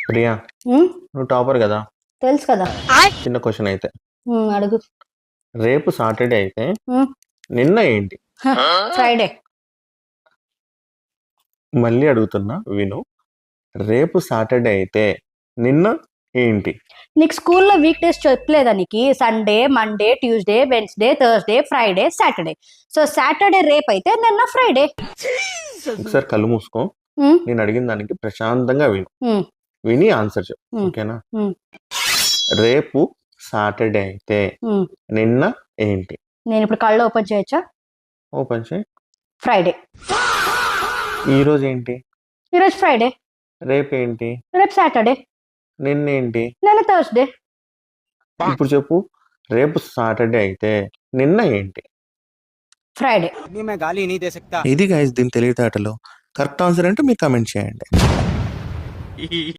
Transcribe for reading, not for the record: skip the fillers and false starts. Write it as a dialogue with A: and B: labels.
A: ప్రియా,
B: ఉమ్,
A: నువ్వు టాపర్ కదా.
B: తెలుసు కదా.
A: చిన్న క్వశ్చన్ అయితే,
B: అడుగు.
A: రేపు సాటర్డే అయితే
B: ఉమ్,
A: నిన్న ఏంటి?
B: ఫ్రైడే.
A: మళ్ళీ అడుగుతున్నా విను. రేపు సాటర్డే అయితే నిన్న ఏంటి?
B: నీకు స్కూల్లో వీక్ డేస్ చెప్పలేదా? నీకు Sunday, Monday, Tuesday, Wednesday, Thursday, Friday, Saturday. So Saturday రేపు అయితే నిన్న ఫ్రైడే.
A: ఒకసారి కళ్ళు మూసుకో.
B: ఉమ్,
A: నేను అడిగిన దానికి ప్రశాంతంగా విను.
B: ఉమ్,
A: విని ఆన్సర్ చెప్పు,
B: ఉమ్,
A: ఓకేనా?
B: ఉమ్,
A: రేపు సాటర్డే అయితే
B: ఉమ్.
A: నిన్న ఏంటి?
B: నేను ఇప్పుడు కళ్ళు ఓపెన్ చేయొచ్చా?
A: ఓపెన్ చేయి.
B: ఫ్రైడే.
A: ఈ రోజు ఏంటి?
B: ఈరోజు ఫ్రైడే.
A: రేపు ఏంటి?
B: రేపు సాటర్డే.
A: నిన్న ఏంటి?
B: నిన్న థర్స్డే.
A: ఇప్పుడు చెప్పు, రేపు సాటర్డే అయితే నిన్న ఏంటి?
B: ఫ్రైడే.
A: ఇది గైస్ దీని తెలివితేటలు. కరెక్ట్ ఆన్సర్ అంటే మీరు కామెంట్ చేయండి.